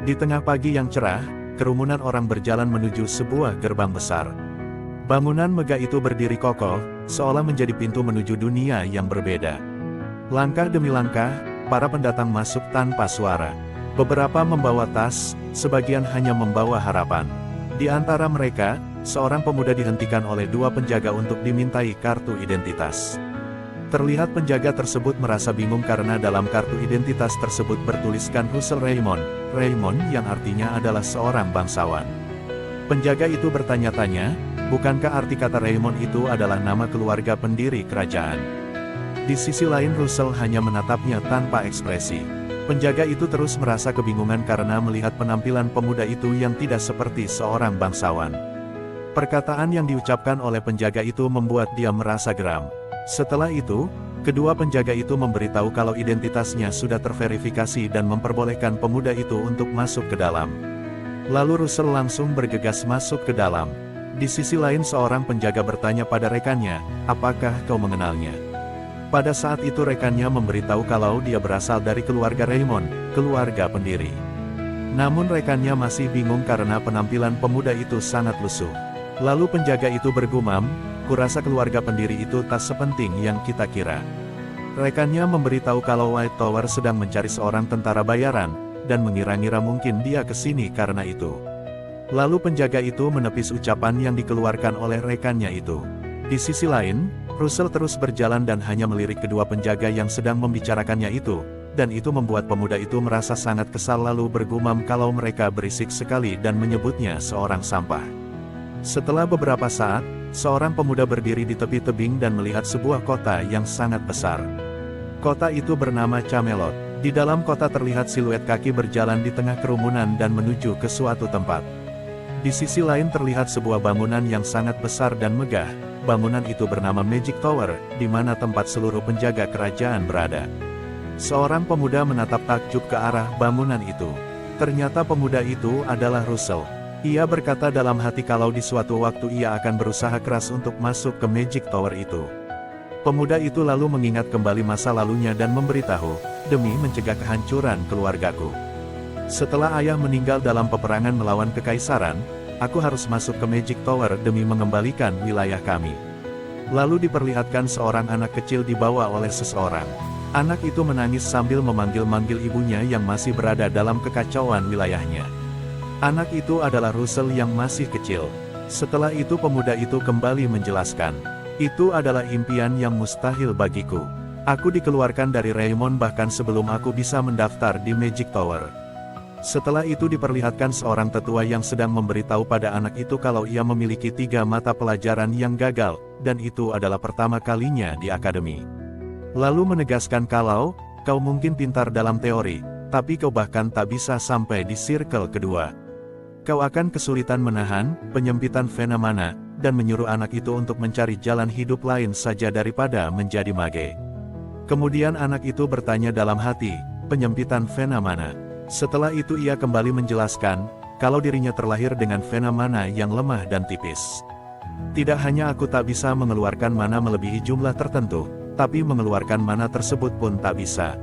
Di tengah pagi yang cerah, kerumunan orang berjalan menuju sebuah gerbang besar. Bangunan megah itu berdiri kokoh, seolah menjadi pintu menuju dunia yang berbeda. Langkah demi langkah, para pendatang masuk tanpa suara. Beberapa membawa tas, sebagian hanya membawa harapan. Di antara mereka, seorang pemuda dihentikan oleh dua penjaga untuk dimintai kartu identitas. Terlihat penjaga tersebut merasa bingung karena dalam kartu identitas tersebut bertuliskan Russell Raymond, Raymond yang artinya adalah seorang bangsawan. Penjaga itu bertanya-tanya, bukankah arti kata Raymond itu adalah nama keluarga pendiri kerajaan? Di sisi lain Russell hanya menatapnya tanpa ekspresi. Penjaga itu terus merasa kebingungan karena melihat penampilan pemuda itu yang tidak seperti seorang bangsawan. Perkataan yang diucapkan oleh penjaga itu membuat dia merasa geram. Setelah itu, kedua penjaga itu memberitahu kalau identitasnya sudah terverifikasi dan memperbolehkan pemuda itu untuk masuk ke dalam. Lalu Russell langsung bergegas masuk ke dalam. Di sisi lain seorang penjaga bertanya pada rekannya, apakah kau mengenalnya? Pada saat itu rekannya memberitahu kalau dia berasal dari keluarga Raymond, keluarga pendiri. Namun rekannya masih bingung karena penampilan pemuda itu sangat lusuh. Lalu penjaga itu bergumam, kurasa keluarga pendiri itu tak sepenting yang kita kira. Rekannya memberitahu kalau White Tower sedang mencari seorang tentara bayaran, dan mengira-ngira mungkin dia kesini karena itu. Lalu penjaga itu menepis ucapan yang dikeluarkan oleh rekannya itu. Di sisi lain, Russell terus berjalan dan hanya melirik kedua penjaga yang sedang membicarakannya itu, dan itu membuat pemuda itu merasa sangat kesal lalu bergumam kalau mereka berisik sekali dan menyebutnya seorang sampah. Setelah beberapa saat, seorang pemuda berdiri di tepi tebing dan melihat sebuah kota yang sangat besar. Kota itu bernama Camelot. Di dalam kota terlihat siluet kaki berjalan di tengah kerumunan dan menuju ke suatu tempat. Di sisi lain terlihat sebuah bangunan yang sangat besar dan megah. Bangunan itu bernama Magic Tower, di mana tempat seluruh penjaga kerajaan berada. Seorang pemuda menatap takjub ke arah bangunan itu. Ternyata pemuda itu adalah Russell. Ia berkata dalam hati kalau di suatu waktu ia akan berusaha keras untuk masuk ke Magic Tower itu. Pemuda itu lalu mengingat kembali masa lalunya dan memberitahu, demi mencegah kehancuran keluargaku. Setelah ayah meninggal dalam peperangan melawan kekaisaran, aku harus masuk ke Magic Tower demi mengembalikan wilayah kami. Lalu diperlihatkan seorang anak kecil dibawa oleh seseorang. Anak itu menangis sambil memanggil-manggil ibunya yang masih berada dalam kekacauan wilayahnya. Anak itu adalah Russell yang masih kecil. Setelah itu pemuda itu kembali menjelaskan, itu adalah impian yang mustahil bagiku. Aku dikeluarkan dari Raymond bahkan sebelum aku bisa mendaftar di Magic Tower. Setelah itu diperlihatkan seorang tetua yang sedang memberitahu pada anak itu kalau ia memiliki 3 mata pelajaran yang gagal, dan itu adalah pertama kalinya di akademi. Lalu menegaskan kalau, kau mungkin pintar dalam teori, tapi kau bahkan tak bisa sampai di circle kedua. Kau akan kesulitan menahan penyempitan fenomena, dan menyuruh anak itu untuk mencari jalan hidup lain saja daripada menjadi mage. Kemudian anak itu bertanya dalam hati, penyempitan fenomena. Setelah itu ia kembali menjelaskan, kalau dirinya terlahir dengan fenomena yang lemah dan tipis. Tidak hanya aku tak bisa mengeluarkan mana melebihi jumlah tertentu, tapi mengeluarkan mana tersebut pun tak bisa.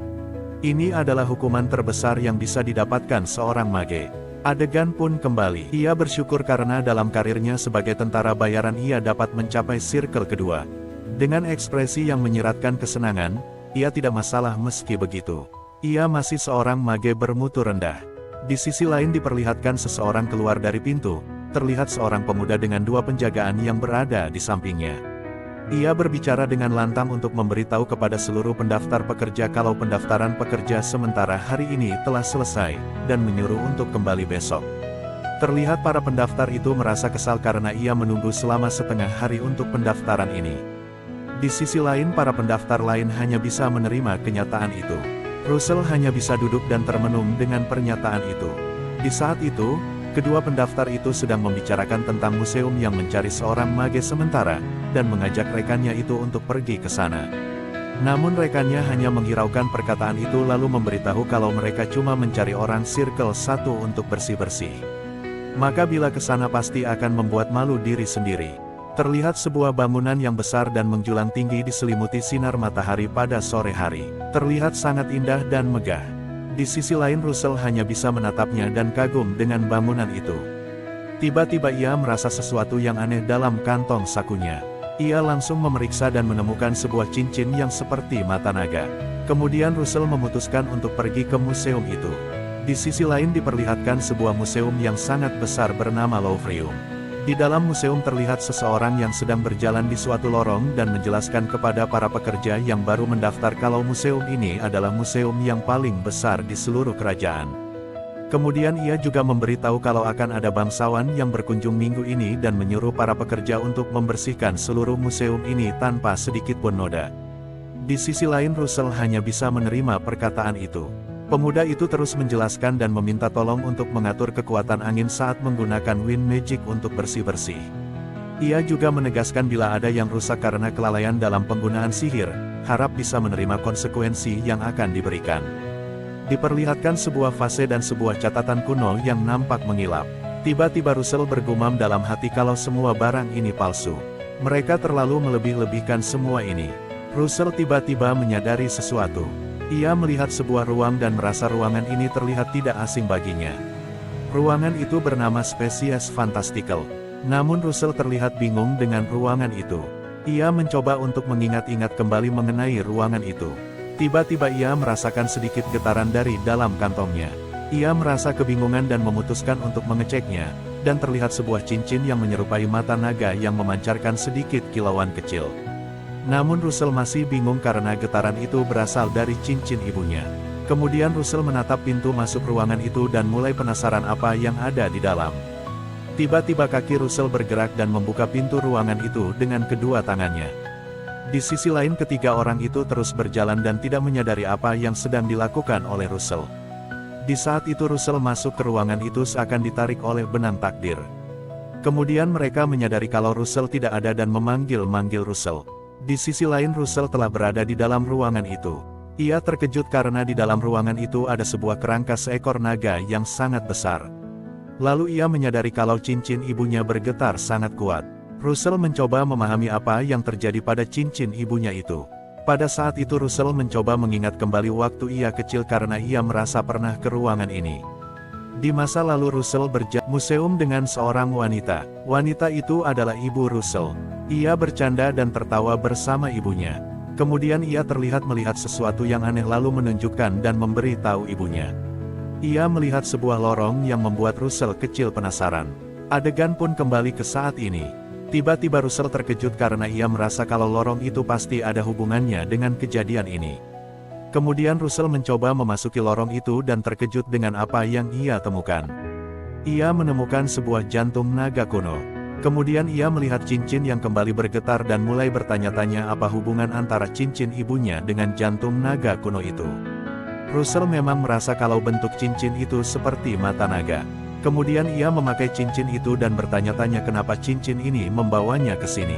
Ini adalah hukuman terbesar yang bisa didapatkan seorang mage. Adegan pun kembali. Ia bersyukur karena dalam karirnya sebagai tentara bayaran ia dapat mencapai circle kedua. Dengan ekspresi yang menyiratkan kesenangan, ia tidak masalah meski begitu. Ia masih seorang mage bermutu rendah. Di sisi lain diperlihatkan seseorang keluar dari pintu, terlihat seorang pemuda dengan 2 penjagaan yang berada di sampingnya. Ia berbicara dengan lantang untuk memberitahu kepada seluruh pendaftar pekerja kalau pendaftaran pekerja sementara hari ini telah selesai, dan menyuruh untuk kembali besok. Terlihat para pendaftar itu merasa kesal karena ia menunggu selama setengah hari untuk pendaftaran ini. Di sisi lain para pendaftar lain hanya bisa menerima kenyataan itu. Russell hanya bisa duduk dan termenung dengan pernyataan itu. Di saat itu, kedua pendaftar itu sedang membicarakan tentang museum yang mencari seorang mage sementara, dan mengajak rekannya itu untuk pergi ke sana. Namun rekannya hanya menghiraukan perkataan itu lalu memberitahu kalau mereka cuma mencari orang circle 1 untuk bersih-bersih. Maka bila ke sana pasti akan membuat malu diri sendiri. Terlihat sebuah bangunan yang besar dan menjulang tinggi diselimuti sinar matahari pada sore hari. Terlihat sangat indah dan megah. Di sisi lain Russell hanya bisa menatapnya dan kagum dengan bangunan itu. Tiba-tiba ia merasa sesuatu yang aneh dalam kantong sakunya. Ia langsung memeriksa dan menemukan sebuah cincin yang seperti mata naga. Kemudian Russell memutuskan untuk pergi ke museum itu. Di sisi lain diperlihatkan sebuah museum yang sangat besar bernama Louvrium. Di dalam museum terlihat seseorang yang sedang berjalan di suatu lorong dan menjelaskan kepada para pekerja yang baru mendaftar kalau museum ini adalah museum yang paling besar di seluruh kerajaan. Kemudian ia juga memberitahu kalau akan ada bangsawan yang berkunjung minggu ini dan menyuruh para pekerja untuk membersihkan seluruh museum ini tanpa sedikit pun noda. Di sisi lain Russell hanya bisa menerima perkataan itu. Pemuda itu terus menjelaskan dan meminta tolong untuk mengatur kekuatan angin saat menggunakan wind magic untuk bersih-bersih. Ia juga menegaskan bila ada yang rusak karena kelalaian dalam penggunaan sihir, harap bisa menerima konsekuensi yang akan diberikan. Diperlihatkan sebuah vase dan sebuah catatan kuno yang nampak mengilap. Tiba-tiba Russell bergumam dalam hati kalau semua barang ini palsu. Mereka terlalu melebih-lebihkan semua ini. Russell tiba-tiba menyadari sesuatu. Ia melihat sebuah ruang dan merasa ruangan ini terlihat tidak asing baginya. Ruangan itu bernama Species Fantastical. Namun Russell terlihat bingung dengan ruangan itu. Ia mencoba untuk mengingat-ingat kembali mengenai ruangan itu. Tiba-tiba ia merasakan sedikit getaran dari dalam kantongnya. Ia merasa kebingungan dan memutuskan untuk mengeceknya, dan terlihat sebuah cincin yang menyerupai mata naga yang memancarkan sedikit kilauan kecil. Namun Russell masih bingung karena getaran itu berasal dari cincin ibunya. Kemudian Russell menatap pintu masuk ruangan itu dan mulai penasaran apa yang ada di dalam. Tiba-tiba kaki Russell bergerak dan membuka pintu ruangan itu dengan kedua tangannya. Di sisi lain ketiga orang itu terus berjalan dan tidak menyadari apa yang sedang dilakukan oleh Russell. Di saat itu Russell masuk ke ruangan itu seakan ditarik oleh benang takdir. Kemudian mereka menyadari kalau Russell tidak ada dan memanggil-manggil Russell. Di sisi lain Russell telah berada di dalam ruangan itu. Ia terkejut karena di dalam ruangan itu ada sebuah kerangka seekor naga yang sangat besar. Lalu ia menyadari kalau cincin ibunya bergetar sangat kuat. Russell mencoba memahami apa yang terjadi pada cincin ibunya itu. Pada saat itu Russell mencoba mengingat kembali waktu ia kecil karena ia merasa pernah ke ruangan ini. Di masa lalu Russell berjalan museum dengan seorang wanita. Wanita itu adalah ibu Russell. Ia bercanda dan tertawa bersama ibunya. Kemudian ia terlihat melihat sesuatu yang aneh lalu menunjukkan dan memberi tahu ibunya. Ia melihat sebuah lorong yang membuat Russell kecil penasaran. Adegan pun kembali ke saat ini. Tiba-tiba Russell terkejut karena ia merasa kalau lorong itu pasti ada hubungannya dengan kejadian ini. Kemudian Russell mencoba memasuki lorong itu dan terkejut dengan apa yang ia temukan. Ia menemukan sebuah jantung naga kuno. Kemudian ia melihat cincin yang kembali bergetar dan mulai bertanya-tanya apa hubungan antara cincin ibunya dengan jantung naga kuno itu. Russell memang merasa kalau bentuk cincin itu seperti mata naga. Kemudian ia memakai cincin itu dan bertanya-tanya kenapa cincin ini membawanya ke sini.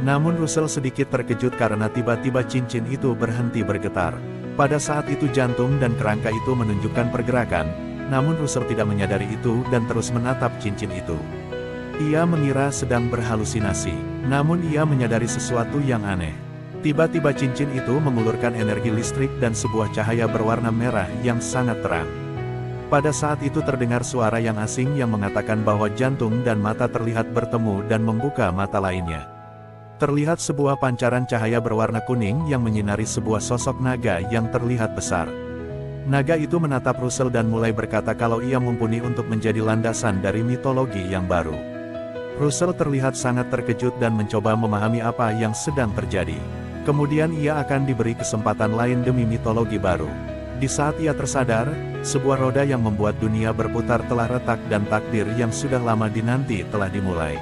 Namun Russell sedikit terkejut karena tiba-tiba cincin itu berhenti bergetar. Pada saat itu jantung dan kerangka itu menunjukkan pergerakan, namun Russell tidak menyadari itu dan terus menatap cincin itu. Ia mengira sedang berhalusinasi, namun ia menyadari sesuatu yang aneh. Tiba-tiba cincin itu mengulurkan energi listrik dan sebuah cahaya berwarna merah yang sangat terang. Pada saat itu terdengar suara yang asing yang mengatakan bahwa jantung dan mata terlihat bertemu dan membuka mata lainnya. Terlihat sebuah pancaran cahaya berwarna kuning yang menyinari sebuah sosok naga yang terlihat besar. Naga itu menatap Russell dan mulai berkata kalau ia mumpuni untuk menjadi landasan dari mitologi yang baru. Russell terlihat sangat terkejut dan mencoba memahami apa yang sedang terjadi. Kemudian ia akan diberi kesempatan lain demi mitologi baru. Di saat ia tersadar, sebuah roda yang membuat dunia berputar telah retak dan takdir yang sudah lama dinanti telah dimulai.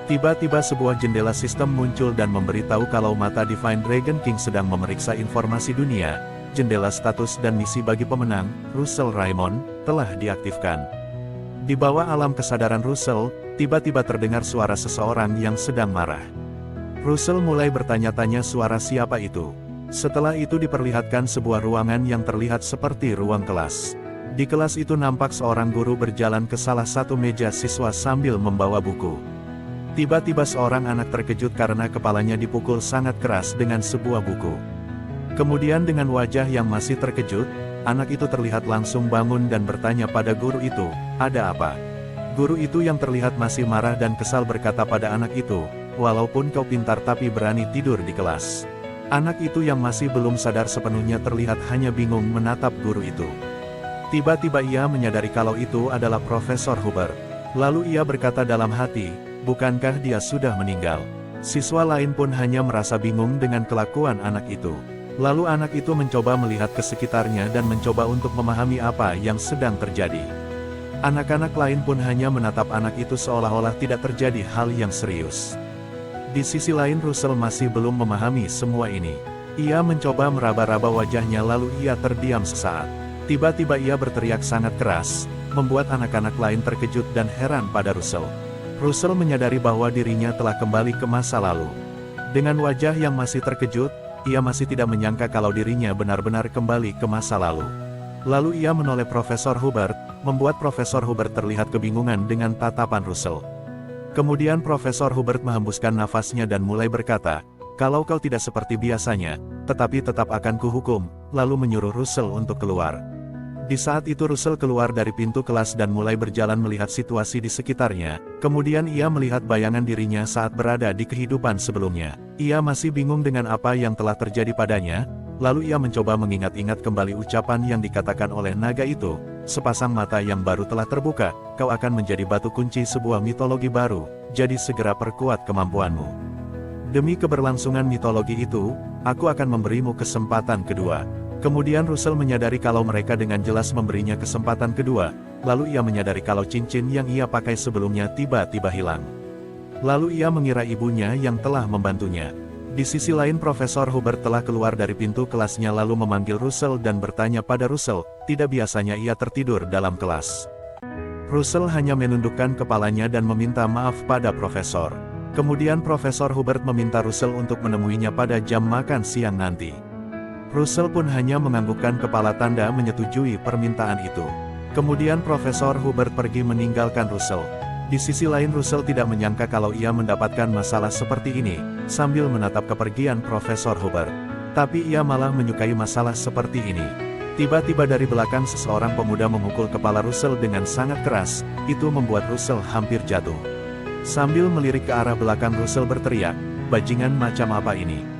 Tiba-tiba sebuah jendela sistem muncul dan memberitahu kalau mata Divine Dragon King sedang memeriksa informasi dunia. Jendela status dan misi bagi pemenang, Russell Raymond, telah diaktifkan. Di bawah alam kesadaran Russell, tiba-tiba terdengar suara seseorang yang sedang marah. Russell mulai bertanya-tanya suara siapa itu. Setelah itu diperlihatkan sebuah ruangan yang terlihat seperti ruang kelas. Di kelas itu nampak seorang guru berjalan ke salah satu meja siswa sambil membawa buku. Tiba-tiba seorang anak terkejut karena kepalanya dipukul sangat keras dengan sebuah buku. Kemudian dengan wajah yang masih terkejut, anak itu terlihat langsung bangun dan bertanya pada guru itu, "Ada apa?" Guru itu yang terlihat masih marah dan kesal berkata pada anak itu, "Walaupun kau pintar tapi berani tidur di kelas." Anak itu yang masih belum sadar sepenuhnya terlihat hanya bingung menatap guru itu. Tiba-tiba ia menyadari kalau itu adalah Profesor Hubert. Lalu ia berkata dalam hati, "Bukankah dia sudah meninggal?" Siswa lain pun hanya merasa bingung dengan kelakuan anak itu. Lalu anak itu mencoba melihat ke sekitarnya dan mencoba untuk memahami apa yang sedang terjadi. Anak-anak lain pun hanya menatap anak itu seolah-olah tidak terjadi hal yang serius. Di sisi lain Russell masih belum memahami semua ini. Ia mencoba meraba-raba wajahnya lalu ia terdiam sesaat. Tiba-tiba ia berteriak sangat keras, membuat anak-anak lain terkejut dan heran pada Russell. Russell menyadari bahwa dirinya telah kembali ke masa lalu. Dengan wajah yang masih terkejut, ia masih tidak menyangka kalau dirinya benar-benar kembali ke masa lalu. Lalu ia menoleh Profesor Hubert, membuat Profesor Hubert terlihat kebingungan dengan tatapan Russell. Kemudian Profesor Hubert menghembuskan nafasnya dan mulai berkata, "Kalau kau tidak seperti biasanya, tetapi tetap akan kuhukum," lalu menyuruh Russell untuk keluar. Di saat itu Russell keluar dari pintu kelas dan mulai berjalan melihat situasi di sekitarnya, kemudian ia melihat bayangan dirinya saat berada di kehidupan sebelumnya. Ia masih bingung dengan apa yang telah terjadi padanya, lalu ia mencoba mengingat-ingat kembali ucapan yang dikatakan oleh naga itu, "Sepasang mata yang baru telah terbuka, kau akan menjadi batu kunci sebuah mitologi baru, jadi segera perkuat kemampuanmu. Demi keberlangsungan mitologi itu, aku akan memberimu kesempatan kedua." Kemudian Russell menyadari kalau mereka dengan jelas memberinya kesempatan kedua, lalu ia menyadari kalau cincin yang ia pakai sebelumnya tiba-tiba hilang. Lalu ia mengira ibunya yang telah membantunya. Di sisi lain Profesor Hubert telah keluar dari pintu kelasnya lalu memanggil Russell dan bertanya pada Russell, tidak biasanya ia tertidur dalam kelas. Russell hanya menundukkan kepalanya dan meminta maaf pada Profesor. Kemudian Profesor Hubert meminta Russell untuk menemuinya pada jam makan siang nanti. Russell pun hanya menganggukkan kepala tanda menyetujui permintaan itu. Kemudian Profesor Hubert pergi meninggalkan Russell. Di sisi lain Russell tidak menyangka kalau ia mendapatkan masalah seperti ini, sambil menatap kepergian Profesor Hubert. Tapi ia malah menyukai masalah seperti ini. Tiba-tiba dari belakang seseorang pemuda memukul kepala Russell dengan sangat keras, itu membuat Russell hampir jatuh. Sambil melirik ke arah belakang Russell berteriak, "Bajingan macam apa ini?"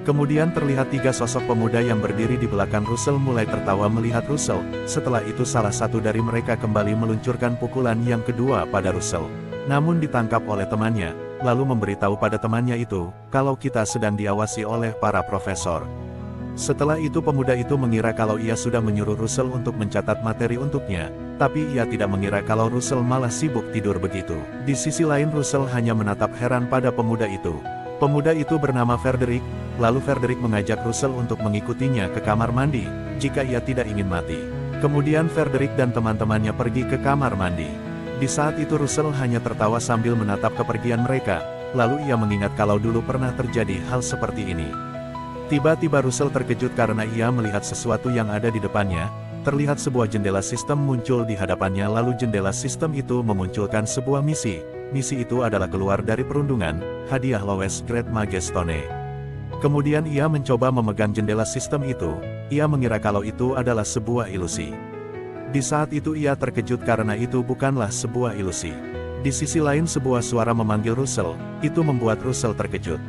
Kemudian terlihat tiga sosok pemuda yang berdiri di belakang Russell mulai tertawa melihat Russell. Setelah itu salah satu dari mereka kembali meluncurkan pukulan yang kedua pada Russell. Namun ditangkap oleh temannya, lalu memberitahu pada temannya itu, kalau kita sedang diawasi oleh para profesor. Setelah itu pemuda itu mengira kalau ia sudah menyuruh Russell untuk mencatat materi untuknya, tapi ia tidak mengira kalau Russell malah sibuk tidur begitu. Di sisi lain Russell hanya menatap heran pada pemuda itu. Pemuda itu bernama Frederick, lalu Frederick mengajak Russell untuk mengikutinya ke kamar mandi, jika ia tidak ingin mati. Kemudian Frederick dan teman-temannya pergi ke kamar mandi. Di saat itu Russell hanya tertawa sambil menatap kepergian mereka, lalu ia mengingat kalau dulu pernah terjadi hal seperti ini. Tiba-tiba Russell terkejut karena ia melihat sesuatu yang ada di depannya, terlihat sebuah jendela sistem muncul di hadapannya lalu jendela sistem itu memunculkan sebuah misi. Misi itu adalah keluar dari perundungan, hadiah Lowes Great Magestone. Kemudian ia mencoba memegang jendela sistem itu, ia mengira kalau itu adalah sebuah ilusi. Di saat itu ia terkejut karena itu bukanlah sebuah ilusi. Di sisi lain sebuah suara memanggil Russell, itu membuat Russell terkejut.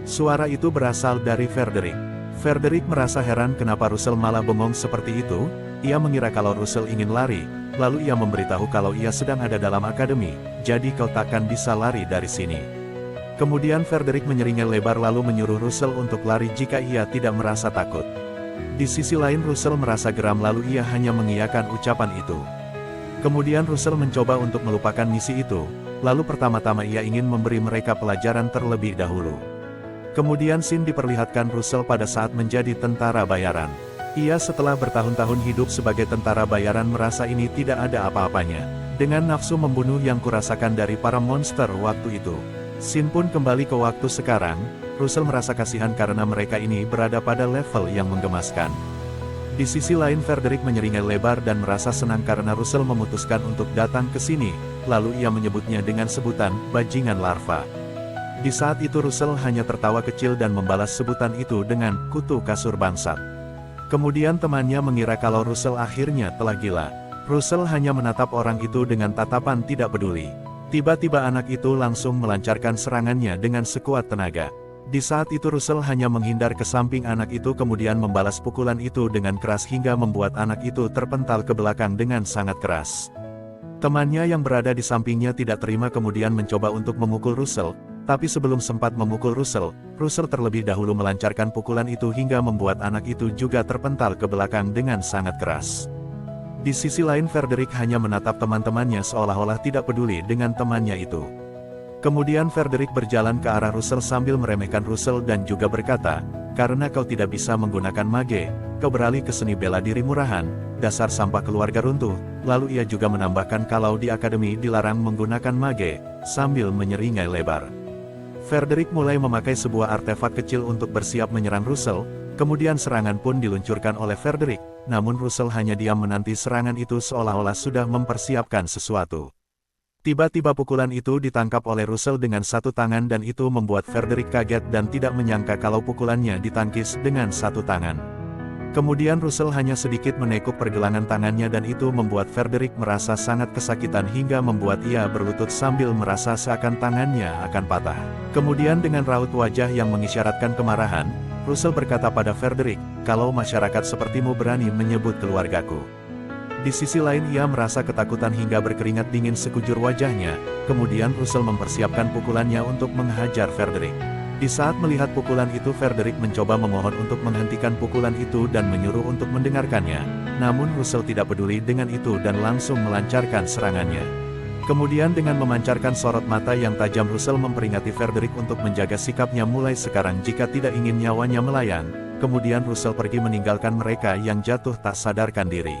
Suara itu berasal dari Frederick. Frederick merasa heran kenapa Russell malah bengong seperti itu, ia mengira kalau Russell ingin lari, lalu ia memberitahu kalau ia sedang ada dalam akademi, jadi kau takkan bisa lari dari sini. Kemudian Frederick menyeringai lebar lalu menyuruh Russell untuk lari jika ia tidak merasa takut. Di sisi lain Russell merasa geram lalu ia hanya mengiyakan ucapan itu. Kemudian Russell mencoba untuk melupakan misi itu, lalu pertama-tama ia ingin memberi mereka pelajaran terlebih dahulu. Kemudian scene diperlihatkan Russell pada saat menjadi tentara bayaran. Ia setelah bertahun-tahun hidup sebagai tentara bayaran merasa ini tidak ada apa-apanya. Dengan nafsu membunuh yang kurasakan dari para monster waktu itu. Scene pun kembali ke waktu sekarang, Russell merasa kasihan karena mereka ini berada pada level yang menggemaskan. Di sisi lain Frederick menyeringai lebar dan merasa senang karena Russell memutuskan untuk datang ke sini, lalu ia menyebutnya dengan sebutan, bajingan larva. Di saat itu Russell hanya tertawa kecil dan membalas sebutan itu dengan, kutu kasur bangsat. Kemudian temannya mengira kalau Russell akhirnya telah gila. Russell hanya menatap orang itu dengan tatapan tidak peduli. Tiba-tiba anak itu langsung melancarkan serangannya dengan sekuat tenaga. Di saat itu Russell hanya menghindar ke samping anak itu kemudian membalas pukulan itu dengan keras hingga membuat anak itu terpental ke belakang dengan sangat keras. Temannya yang berada di sampingnya tidak terima kemudian mencoba untuk memukul Russell, tapi sebelum sempat memukul Russell terlebih dahulu melancarkan pukulan itu hingga membuat anak itu juga terpental ke belakang dengan sangat keras. Di sisi lain Frederick hanya menatap teman-temannya seolah-olah tidak peduli dengan temannya itu. Kemudian Frederick berjalan ke arah Russell sambil meremehkan Russell dan juga berkata, "Karena kau tidak bisa menggunakan mage, kau beralih ke seni bela diri murahan, dasar sampah keluarga runtuh." Lalu ia juga menambahkan kalau di akademi dilarang menggunakan mage, sambil menyeringai lebar. Frederick mulai memakai sebuah artefak kecil untuk bersiap menyerang Russell, kemudian serangan pun diluncurkan oleh Frederick, namun Russell hanya diam menanti serangan itu seolah-olah sudah mempersiapkan sesuatu. Tiba-tiba pukulan itu ditangkap oleh Russell dengan satu tangan dan itu membuat Frederick kaget dan tidak menyangka kalau pukulannya ditangkis dengan satu tangan. Kemudian Russell hanya sedikit menekuk pergelangan tangannya dan itu membuat Frederick merasa sangat kesakitan hingga membuat ia berlutut sambil merasa seakan tangannya akan patah. Kemudian dengan raut wajah yang mengisyaratkan kemarahan, Russell berkata pada Frederick, "Kalau masyarakat sepertimu berani menyebut keluargaku." Di sisi lain ia merasa ketakutan hingga berkeringat dingin sekujur wajahnya, kemudian Russell mempersiapkan pukulannya untuk menghajar Frederick. Di saat melihat pukulan itu Frederick mencoba memohon untuk menghentikan pukulan itu dan menyuruh untuk mendengarkannya, namun Russell tidak peduli dengan itu dan langsung melancarkan serangannya. Kemudian dengan memancarkan sorot mata yang tajam Russell memperingati Frederick untuk menjaga sikapnya mulai sekarang jika tidak ingin nyawanya melayang, kemudian Russell pergi meninggalkan mereka yang jatuh tak sadarkan diri.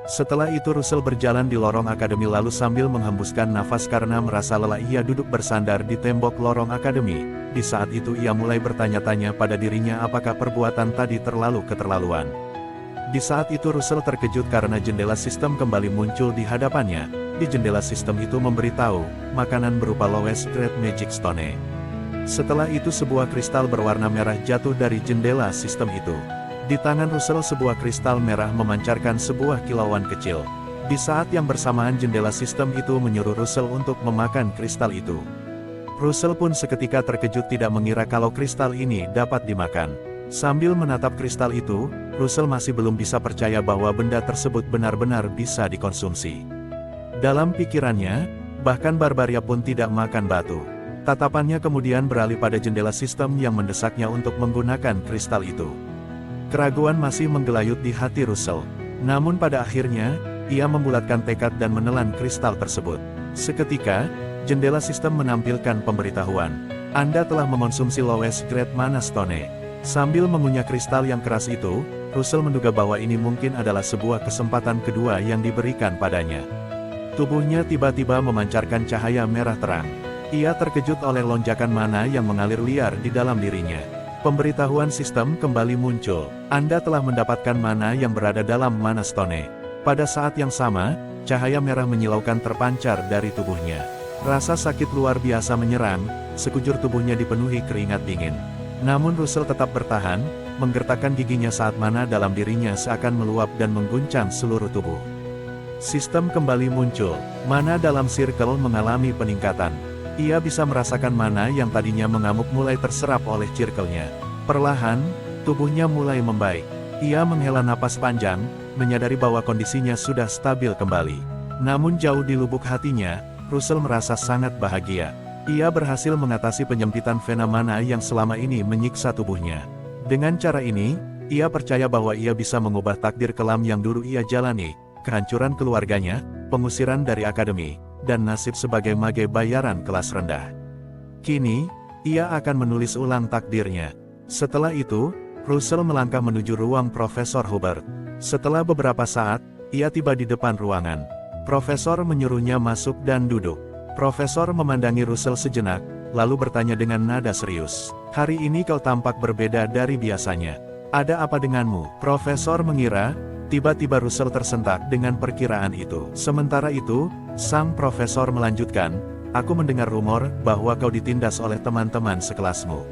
Setelah itu Russell berjalan di lorong akademi lalu sambil menghembuskan nafas karena merasa lelah ia duduk bersandar di tembok lorong akademi. Di saat itu ia mulai bertanya-tanya pada dirinya apakah perbuatan tadi terlalu keterlaluan. Di saat itu Russell terkejut karena jendela sistem kembali muncul di hadapannya. Di jendela sistem itu memberitahu, makanan berupa Lowest Grade Magic Stone. Setelah itu sebuah kristal berwarna merah jatuh dari jendela sistem itu. Di tangan Russell sebuah kristal merah memancarkan sebuah kilauan kecil. Di saat yang bersamaan jendela sistem itu menyuruh Russell untuk memakan kristal itu. Russell pun seketika terkejut tidak mengira kalau kristal ini dapat dimakan. Sambil menatap kristal itu, Russell masih belum bisa percaya bahwa benda tersebut benar-benar bisa dikonsumsi. Dalam pikirannya, bahkan Barbaria pun tidak makan batu. Tatapannya kemudian beralih pada jendela sistem yang mendesaknya untuk menggunakan kristal itu. Keraguan masih menggelayut di hati Russell. Namun pada akhirnya, ia membulatkan tekad dan menelan kristal tersebut. Seketika, jendela sistem menampilkan pemberitahuan. Anda telah mengonsumsi Lowest Grade Mana Stone. Sambil mengunyah kristal yang keras itu, Russell menduga bahwa ini mungkin adalah sebuah kesempatan kedua yang diberikan padanya. Tubuhnya tiba-tiba memancarkan cahaya merah terang. Ia terkejut oleh lonjakan mana yang mengalir liar di dalam dirinya. Pemberitahuan sistem kembali muncul. Anda telah mendapatkan mana yang berada dalam Mana Stone. Pada saat yang sama, cahaya merah menyilaukan terpancar dari tubuhnya. Rasa sakit luar biasa menyerang, sekujur tubuhnya dipenuhi keringat dingin. Namun Russell tetap bertahan, menggertakkan giginya saat mana dalam dirinya seakan meluap dan mengguncang seluruh tubuh. Sistem kembali muncul. Mana dalam circle mengalami peningkatan. Ia bisa merasakan mana yang tadinya mengamuk mulai terserap oleh circle-nya. Perlahan, tubuhnya mulai membaik. Ia menghela napas panjang, menyadari bahwa kondisinya sudah stabil kembali. Namun jauh di lubuk hatinya, Russell merasa sangat bahagia. Ia berhasil mengatasi penyempitan vena mana yang selama ini menyiksa tubuhnya. Dengan cara ini, ia percaya bahwa ia bisa mengubah takdir kelam yang dulu ia jalani, kehancuran keluarganya, pengusiran dari akademi, dan nasib sebagai mage bayaran kelas rendah. Kini, ia akan menulis ulang takdirnya. Setelah itu, Russell melangkah menuju ruang Profesor Hubert. Setelah beberapa saat, ia tiba di depan ruangan. Profesor menyuruhnya masuk dan duduk. Profesor memandangi Russell sejenak, lalu bertanya dengan nada serius. "Hari ini kau tampak berbeda dari biasanya. Ada apa denganmu?" Profesor mengira, tiba-tiba Russell tersentak dengan perkiraan itu. Sementara itu, sang profesor melanjutkan, "Aku mendengar rumor bahwa kau ditindas oleh teman-teman sekelasmu."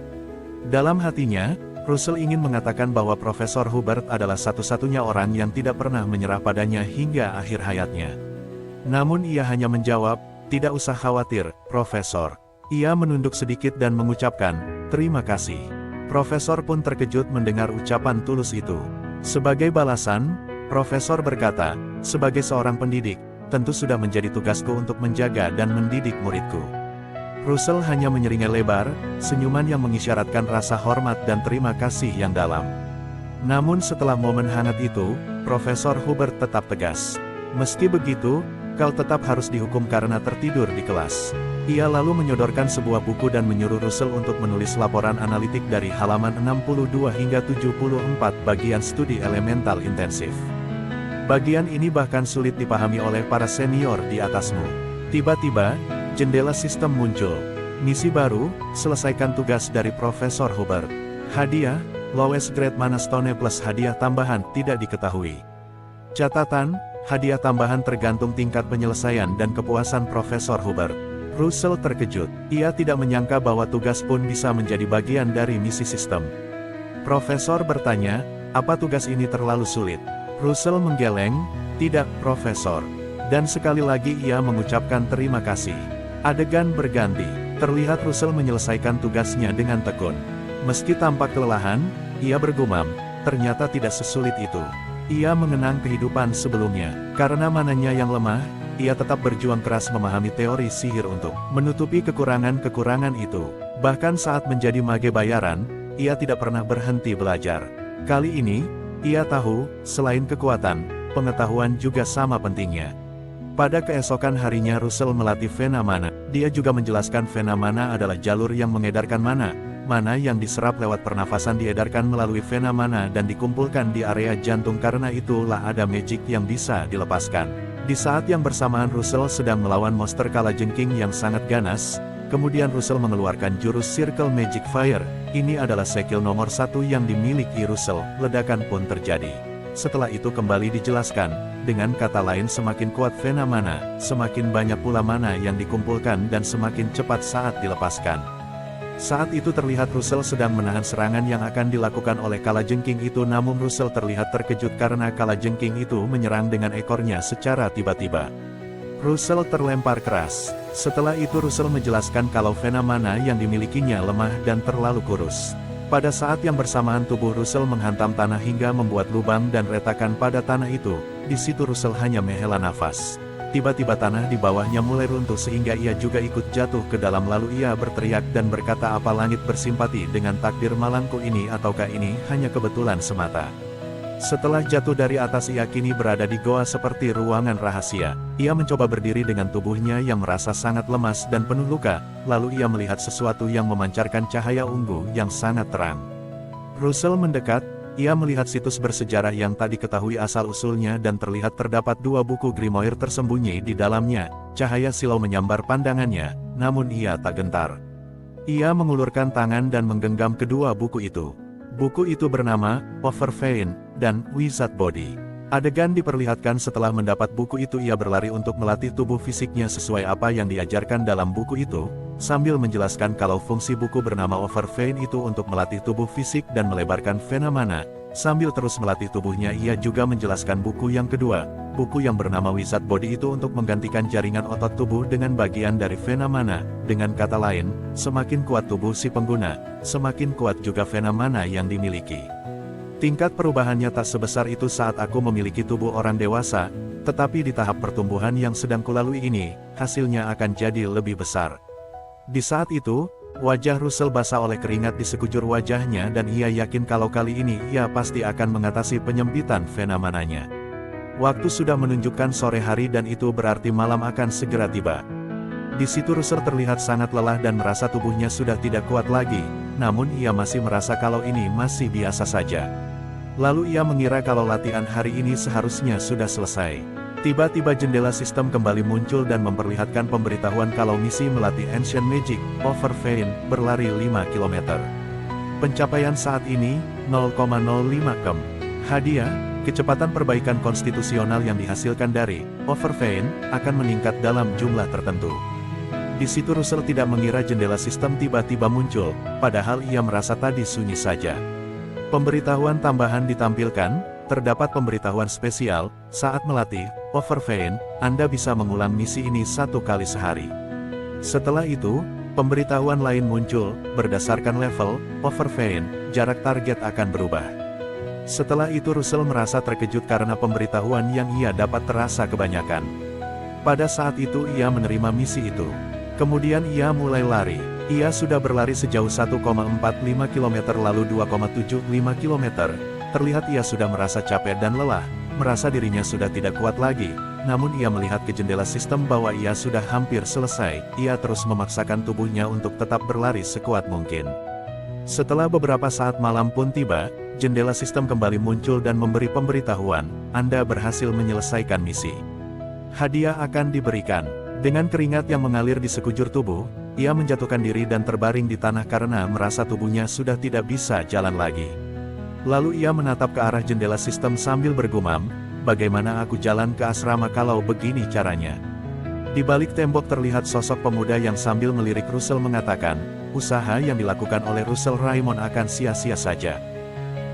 Dalam hatinya, Russell ingin mengatakan bahwa Profesor Hubert adalah satu-satunya orang yang tidak pernah menyerah padanya hingga akhir hayatnya. Namun ia hanya menjawab, "Tidak usah khawatir, Profesor." Ia menunduk sedikit dan mengucapkan, "Terima kasih." Profesor pun terkejut mendengar ucapan tulus itu. Sebagai balasan, Profesor berkata, "Sebagai seorang pendidik, tentu sudah menjadi tugasku untuk menjaga dan mendidik muridku." Russell hanya menyeringai lebar, senyuman yang mengisyaratkan rasa hormat dan terima kasih yang dalam. Namun setelah momen hangat itu, Profesor Hubert tetap tegas. "Meski begitu, kau tetap harus dihukum karena tertidur di kelas." Ia lalu menyodorkan sebuah buku dan menyuruh Russell untuk menulis laporan analitik dari halaman 62 hingga 74 bagian studi elemental intensif. Bagian ini bahkan sulit dipahami oleh para senior di atasmu. Tiba-tiba, jendela sistem muncul. Misi baru, selesaikan tugas dari Profesor Hubert. Hadiah, lowest grade mana stone plus hadiah tambahan tidak diketahui. Catatan, hadiah tambahan tergantung tingkat penyelesaian dan kepuasan Profesor Hubert. Russell terkejut. Ia tidak menyangka bahwa tugas pun bisa menjadi bagian dari misi sistem. Profesor bertanya, "Apa tugas ini terlalu sulit?" Russell menggeleng, "Tidak, Profesor." Dan sekali lagi ia mengucapkan terima kasih. Adegan berganti. Terlihat Russell menyelesaikan tugasnya dengan tekun. Meski tampak kelelahan, ia bergumam, ternyata tidak sesulit itu. Ia mengenang kehidupan sebelumnya. Karena mananya yang lemah, ia tetap berjuang keras memahami teori sihir untuk menutupi kekurangan-kekurangan itu. Bahkan saat menjadi mage bayaran, ia tidak pernah berhenti belajar. Kali ini, ia tahu, selain kekuatan, pengetahuan juga sama pentingnya. Pada keesokan harinya Russell melatih Vena Mana. Dia juga menjelaskan Vena Mana adalah jalur yang mengedarkan mana. Mana yang diserap lewat pernafasan diedarkan melalui Vena Mana dan dikumpulkan di area jantung, karena itulah ada magic yang bisa dilepaskan. Di saat yang bersamaan Russell sedang melawan monster kalajengking yang sangat ganas, kemudian Russell mengeluarkan jurus Circle Magic Fire. Ini adalah skill nomor 1 yang dimiliki Russell. Ledakan pun terjadi. Setelah itu kembali dijelaskan, dengan kata lain semakin kuat Vena Mana, semakin banyak pula mana yang dikumpulkan dan semakin cepat saat dilepaskan. Saat itu terlihat Russell sedang menahan serangan yang akan dilakukan oleh kalajengking itu, namun Russell terlihat terkejut karena kalajengking itu menyerang dengan ekornya secara tiba-tiba. Russell terlempar keras. Setelah itu Russell menjelaskan kalau Vena Mana yang dimilikinya lemah dan terlalu kurus. Pada saat yang bersamaan tubuh Russell menghantam tanah hingga membuat lubang dan retakan pada tanah itu. Di situ Russell hanya menghela nafas. Tiba-tiba tanah di bawahnya mulai runtuh sehingga ia juga ikut jatuh ke dalam, lalu ia berteriak dan berkata, "Apa langit bersimpati dengan takdir malangku ini, ataukah ini hanya kebetulan semata?" Setelah jatuh dari atas, ia kini berada di goa seperti ruangan rahasia. Ia mencoba berdiri dengan tubuhnya yang merasa sangat lemas dan penuh luka, lalu ia melihat sesuatu yang memancarkan cahaya ungu yang sangat terang. Russell mendekat. Ia melihat situs bersejarah yang tak diketahui asal-usulnya dan terlihat terdapat 2 buku grimoire tersembunyi di dalamnya. Cahaya silau menyambar pandangannya, namun ia tak gentar. Ia mengulurkan tangan dan menggenggam kedua buku itu. Buku itu bernama Overvein dan Wizard Body. Adegan diperlihatkan setelah mendapat buku itu ia berlari untuk melatih tubuh fisiknya sesuai apa yang diajarkan dalam buku itu, sambil menjelaskan kalau fungsi buku bernama Overvein itu untuk melatih tubuh fisik dan melebarkan Vena Mana. Sambil terus melatih tubuhnya, ia juga menjelaskan buku yang kedua, buku yang bernama Wizard Body itu untuk menggantikan jaringan otot tubuh dengan bagian dari Vena Mana. Dengan kata lain, semakin kuat tubuh si pengguna, semakin kuat juga Vena Mana yang dimiliki. Tingkat perubahannya tak sebesar itu saat aku memiliki tubuh orang dewasa, tetapi di tahap pertumbuhan yang sedang kulalui ini, hasilnya akan jadi lebih besar. Di saat itu, wajah Russell basah oleh keringat di sekujur wajahnya dan ia yakin kalau kali ini ia pasti akan mengatasi penyempitan Vena Mananya. Waktu sudah menunjukkan sore hari dan itu berarti malam akan segera tiba. Di situ Russell terlihat sangat lelah dan merasa tubuhnya sudah tidak kuat lagi, namun ia masih merasa kalau ini masih biasa saja. Lalu ia mengira kalau latihan hari ini seharusnya sudah selesai. Tiba-tiba jendela sistem kembali muncul dan memperlihatkan pemberitahuan kalau misi melatih Ancient Magic, Overvein, berlari 5 km. Pencapaian saat ini, 0,05 km. Hadiah, kecepatan perbaikan konstitusional yang dihasilkan dari Overvein, akan meningkat dalam jumlah tertentu. Di situ Russell tidak mengira jendela sistem tiba-tiba muncul, padahal ia merasa tadi sunyi saja. Pemberitahuan tambahan ditampilkan, terdapat pemberitahuan spesial, saat melatih, Overvein, Anda bisa mengulang misi ini 1 kali sehari. Setelah itu, pemberitahuan lain muncul, berdasarkan level, Overvein, jarak target akan berubah. Setelah itu Russell merasa terkejut karena pemberitahuan yang ia dapat terasa kebanyakan. Pada saat itu ia menerima misi itu. Kemudian ia mulai lari. Ia sudah berlari sejauh 1,45 km lalu 2,75 km. Terlihat ia sudah merasa capek dan lelah, merasa dirinya sudah tidak kuat lagi. Namun ia melihat ke jendela sistem bahwa ia sudah hampir selesai. Ia terus memaksakan tubuhnya untuk tetap berlari sekuat mungkin. Setelah beberapa saat malam pun tiba, jendela sistem kembali muncul dan memberi pemberitahuan, Anda berhasil menyelesaikan misi. Hadiah akan diberikan. Dengan keringat yang mengalir di sekujur tubuh, ia menjatuhkan diri dan terbaring di tanah karena merasa tubuhnya sudah tidak bisa jalan lagi. Lalu ia menatap ke arah jendela sistem sambil bergumam, bagaimana aku jalan ke asrama kalau begini caranya. Di balik tembok terlihat sosok pemuda yang sambil melirik Russell mengatakan, usaha yang dilakukan oleh Russell Raymond akan sia-sia saja.